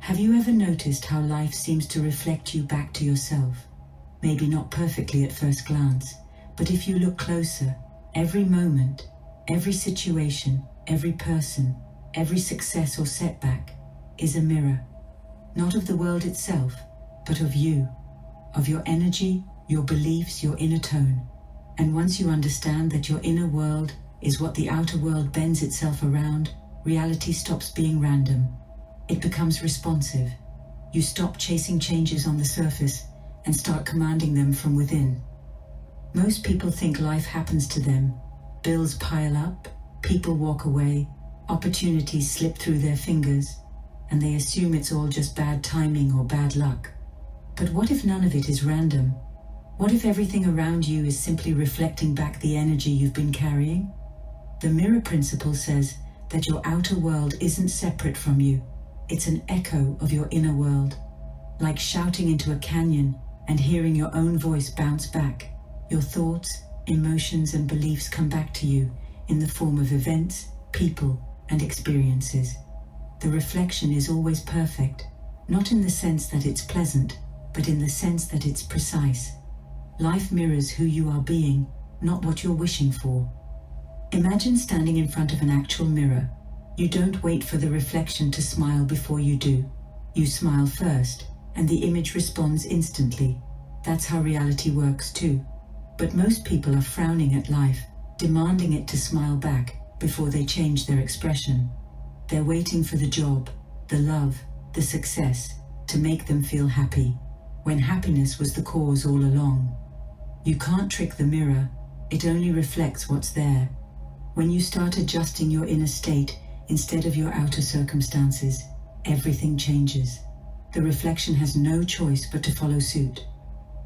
Have you ever noticed how life seems to reflect you back to yourself? Maybe not perfectly at first glance, but if you look closer, every moment, every situation, every person, every success or setback is a mirror, not of the world itself, but of you, of your energy, your beliefs, your inner tone. And once you understand that your inner world is what the outer world bends itself around, reality stops being random. It becomes responsive. You stop chasing changes on the surface and start commanding them from within. Most people think life happens to them. Bills pile up, people walk away, opportunities slip through their fingers, and they assume it's all just bad timing or bad luck. But what if none of it is random? What if everything around you is simply reflecting back the energy you've been carrying? The mirror principle says that your outer world isn't separate from you. It's an echo of your inner world, like shouting into a canyon and hearing your own voice bounce back. Your thoughts, emotions, and beliefs come back to you in the form of events, people, and experiences. The reflection is always perfect, not in the sense that it's pleasant, but in the sense that it's precise. Life mirrors who you are being, not what you're wishing for. Imagine standing in front of an actual mirror. You don't wait for the reflection to smile before you do. You smile first, and the image responds instantly. That's how reality works too. But most people are frowning at life, demanding it to smile back before they change their expression. They're waiting for the job, the love, the success to make them feel happy, when happiness was the cause all along. You can't trick the mirror, it only reflects what's there. When you start adjusting your inner state instead of your outer circumstances, everything changes. The reflection has no choice but to follow suit.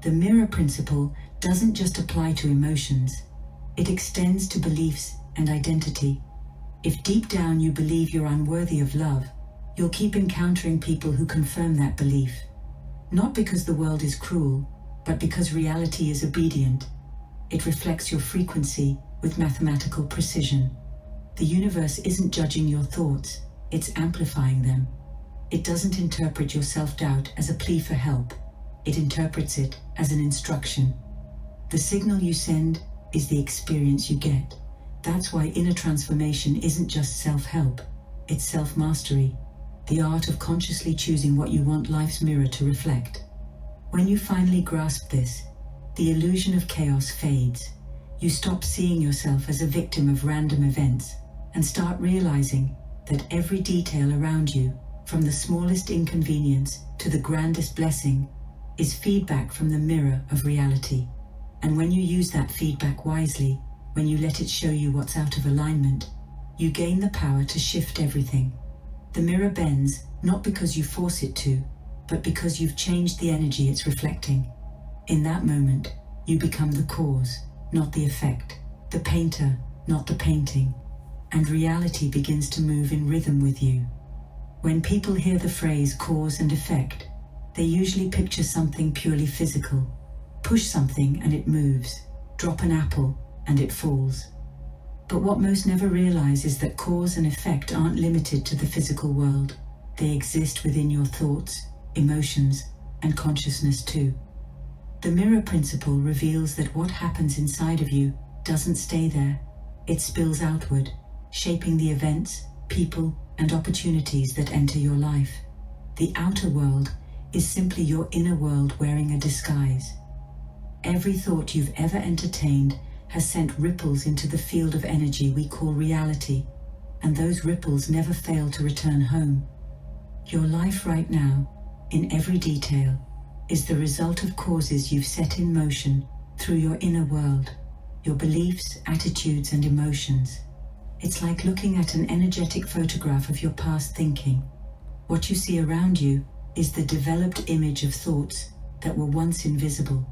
The mirror principle doesn't just apply to emotions, it extends to beliefs and identity. If deep down you believe you're unworthy of love, you'll keep encountering people who confirm that belief. Not because the world is cruel, but because reality is obedient. It reflects your frequency with mathematical precision. The universe isn't judging your thoughts, it's amplifying them. It doesn't interpret your self-doubt as a plea for help. It interprets it as an instruction. The signal you send is the experience you get. That's why inner transformation isn't just self-help, it's self-mastery, the art of consciously choosing what you want life's mirror to reflect. When you finally grasp this, the illusion of chaos fades. You stop seeing yourself as a victim of random events and start realizing that every detail around you, from the smallest inconvenience to the grandest blessing, is feedback from the mirror of reality. And when you use that feedback wisely, when you let it show you what's out of alignment, you gain the power to shift everything. The mirror bends not because you force it to, but because you've changed the energy it's reflecting. In that moment, you become the cause, not the effect, the painter, not the painting, and reality begins to move in rhythm with you. When people hear the phrase cause and effect, they usually picture something purely physical. Push something and it moves, drop an apple and it falls. But what most never realize is that cause and effect aren't limited to the physical world. They exist within your thoughts, emotions, and consciousness too. The mirror principle reveals that what happens inside of you doesn't stay there. It spills outward, shaping the events, people, and opportunities that enter your life. The outer world is simply your inner world wearing a disguise. Every thought you've ever entertained has sent ripples into the field of energy we call reality, and those ripples never fail to return home. Your life right now, in every detail, is the result of causes you've set in motion through your inner world, your beliefs, attitudes, and emotions. It's like looking at an energetic photograph of your past thinking. What you see around you is the developed image of thoughts that were once invisible.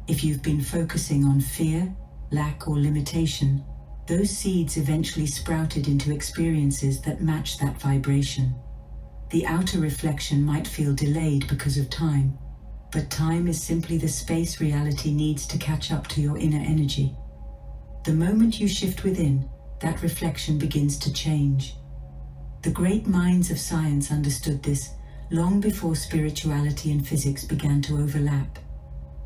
If you've been focusing on fear, lack, or limitation, those seeds eventually sprouted into experiences that match that vibration. The outer reflection might feel delayed because of time, but time is simply the space reality needs to catch up to your inner energy. The moment you shift within, that reflection begins to change. The great minds of science understood this long before spirituality and physics began to overlap.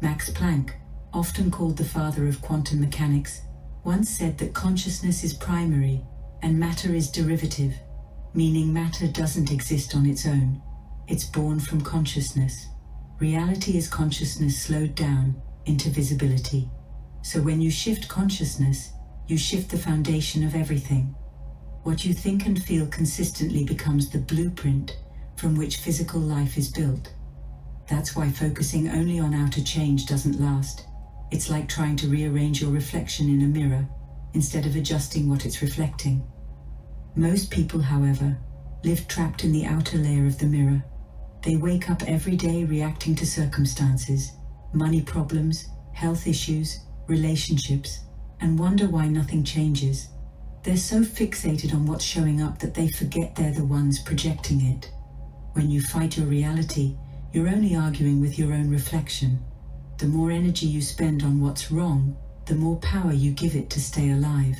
Max Planck, often called the father of quantum mechanics, once said that consciousness is primary and matter is derivative, meaning matter doesn't exist on its own. It's born from consciousness. Reality is consciousness slowed down into visibility. So when you shift consciousness, you shift the foundation of everything. What you think and feel consistently becomes the blueprint from which physical life is built. That's why focusing only on outer change doesn't last. It's like trying to rearrange your reflection in a mirror instead of adjusting what it's reflecting. Most people, however, live trapped in the outer layer of the mirror. They wake up every day reacting to circumstances, money problems, health issues, relationships, and wonder why nothing changes. They're so fixated on what's showing up that they forget they're the ones projecting it. When you fight your reality, you're only arguing with your own reflection. The more energy you spend on what's wrong, the more power you give it to stay alive.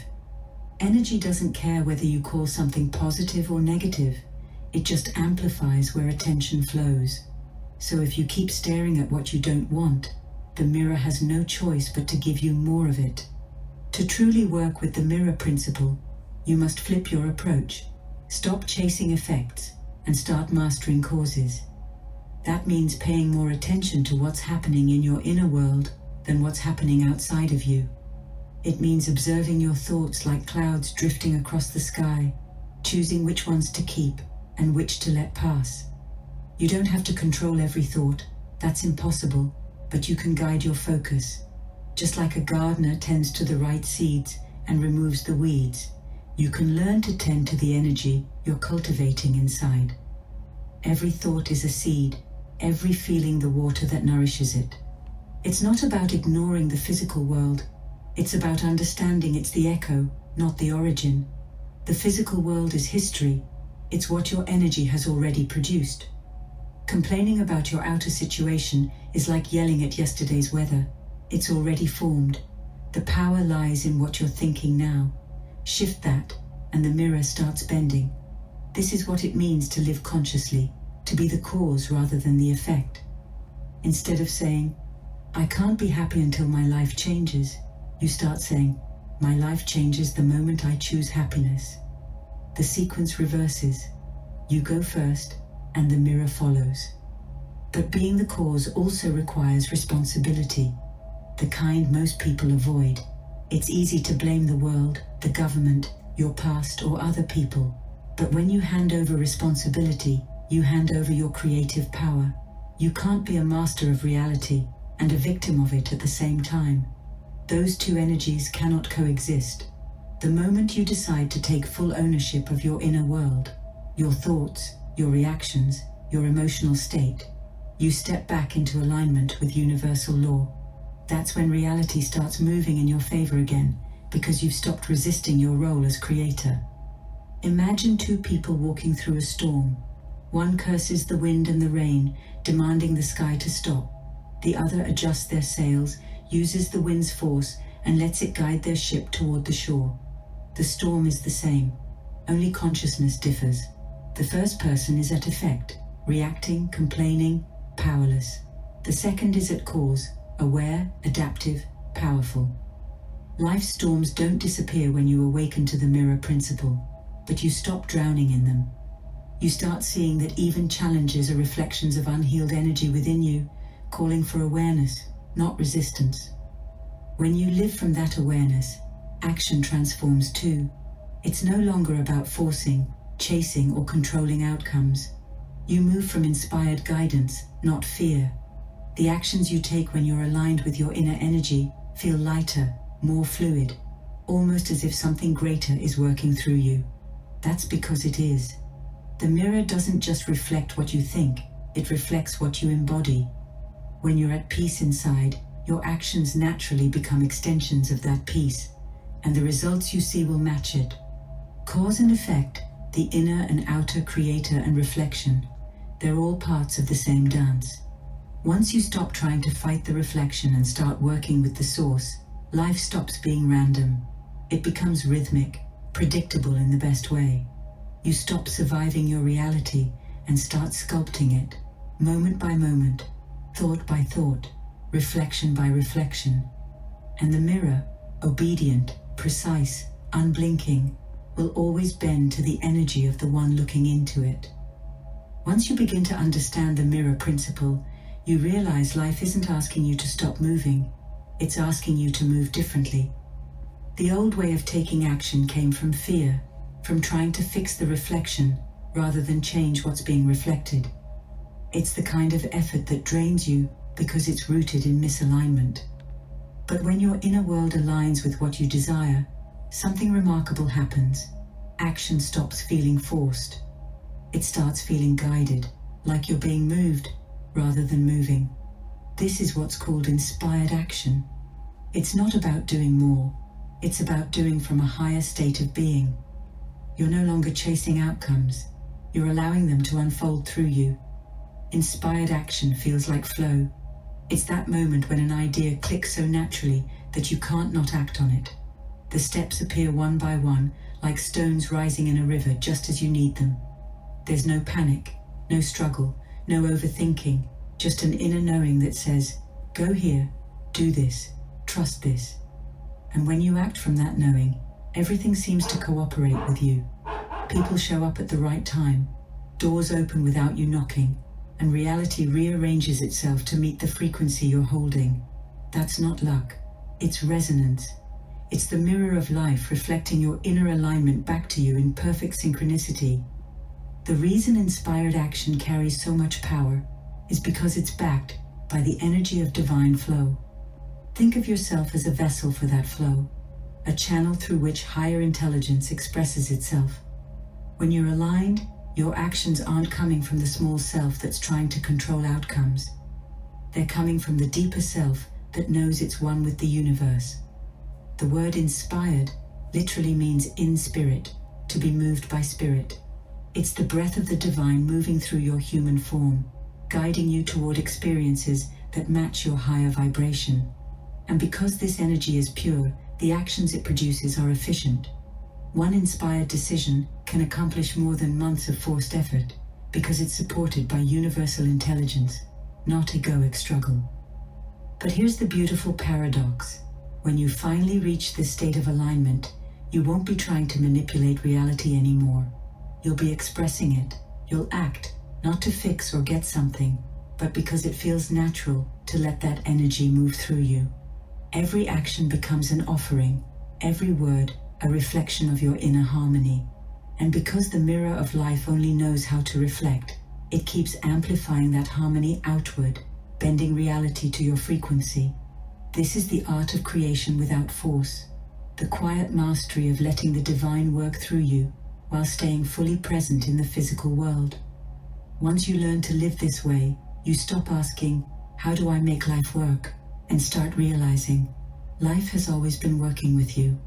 Energy doesn't care whether you call something positive or negative. It just amplifies where attention flows. So if you keep staring at what you don't want, the mirror has no choice but to give you more of it. To truly work with the mirror principle, you must flip your approach. Stop chasing effects and start mastering causes. That means paying more attention to what's happening in your inner world than what's happening outside of you. It means observing your thoughts like clouds drifting across the sky, choosing which ones to keep and which to let pass. You don't have to control every thought, that's impossible, but you can guide your focus. Just like a gardener tends to the right seeds and removes the weeds, you can learn to tend to the energy you're cultivating inside. Every thought is a seed, every feeling the water that nourishes it. It's not about ignoring the physical world, it's about understanding it's the echo, not the origin. The physical world is history, it's what your energy has already produced. Complaining about your outer situation is like yelling at yesterday's weather. It's already formed. The power lies in what you're thinking now. Shift that, and the mirror starts bending. This is what it means to live consciously, to be the cause rather than the effect. Instead of saying, I can't be happy until my life changes, you start saying, my life changes the moment I choose happiness. The sequence reverses. You go first, and the mirror follows. But being the cause also requires responsibility, the kind most people avoid. It's easy to blame the world, the government, your past, or other people. But when you hand over responsibility, you hand over your creative power. You can't be a master of reality and a victim of it at the same time. Those two energies cannot coexist. The moment you decide to take full ownership of your inner world, your thoughts, your reactions, your emotional state, you step back into alignment with universal law. That's when reality starts moving in your favor again, because you've stopped resisting your role as creator. Imagine two people walking through a storm. One curses the wind and the rain, demanding the sky to stop. The other adjusts their sails, uses the wind's force, and lets it guide their ship toward the shore. The storm is the same, only consciousness differs. The first person is at effect, reacting, complaining, powerless. The second is at cause, aware, adaptive, powerful. Life's storms don't disappear when you awaken to the mirror principle, but you stop drowning in them. You start seeing that even challenges are reflections of unhealed energy within you, calling for awareness, not resistance. When you live from that awareness, action transforms too. It's no longer about forcing, chasing, or controlling outcomes. You move from inspired guidance, not fear. The actions you take when you're aligned with your inner energy feel lighter, more fluid, almost as if something greater is working through you. That's because it is. The mirror doesn't just reflect what you think, it reflects what you embody. When you're at peace inside, your actions naturally become extensions of that peace, and the results you see will match it. Cause and effect, the inner and outer creator and reflection, they're all parts of the same dance. Once you stop trying to fight the reflection and start working with the source, life stops being random. It becomes rhythmic, predictable in the best way. You stop surviving your reality and start sculpting it, moment by moment, thought by thought, reflection by reflection. And the mirror, obedient, precise, unblinking, will always bend to the energy of the one looking into it. Once you begin to understand the mirror principle, you realize life isn't asking you to stop moving, it's asking you to move differently. The old way of taking action came from fear, from trying to fix the reflection rather than change what's being reflected. It's the kind of effort that drains you because it's rooted in misalignment. But when your inner world aligns with what you desire, something remarkable happens. Action stops feeling forced. It starts feeling guided, like you're being moved rather than moving. This is what's called inspired action. It's not about doing more, it's about doing from a higher state of being. You're no longer chasing outcomes, you're allowing them to unfold through you. Inspired action feels like flow. It's that moment when an idea clicks so naturally that you can't not act on it. The steps appear one by one, like stones rising in a river just as you need them. There's no panic, no struggle, no overthinking, just an inner knowing that says, go here, do this, trust this. And when you act from that knowing, everything seems to cooperate with you. People show up at the right time, doors open without you knocking, and reality rearranges itself to meet the frequency you're holding. That's not luck, it's resonance. It's the mirror of life reflecting your inner alignment back to you in perfect synchronicity. The reason inspired action carries so much power is because it's backed by the energy of divine flow. Think of yourself as a vessel for that flow, a channel through which higher intelligence expresses itself. When you're aligned, your actions aren't coming from the small self that's trying to control outcomes. They're coming from the deeper self that knows it's one with the universe. The word inspired literally means in spirit, to be moved by spirit. It's the breath of the divine moving through your human form, guiding you toward experiences that match your higher vibration. And because this energy is pure, the actions it produces are efficient. One inspired decision can accomplish more than months of forced effort because it's supported by universal intelligence, not egoic struggle. But here's the beautiful paradox. When you finally reach this state of alignment, you won't be trying to manipulate reality anymore. You'll be expressing it. You'll act, not to fix or get something, but because it feels natural to let that energy move through you. Every action becomes an offering, every word a reflection of your inner harmony. And because the mirror of life only knows how to reflect, it keeps amplifying that harmony outward, bending reality to your frequency. This is the art of creation without force, the quiet mastery of letting the divine work through you while staying fully present in the physical world. Once you learn to live this way, you stop asking, how do I make life work? And start realizing, life has always been working with you.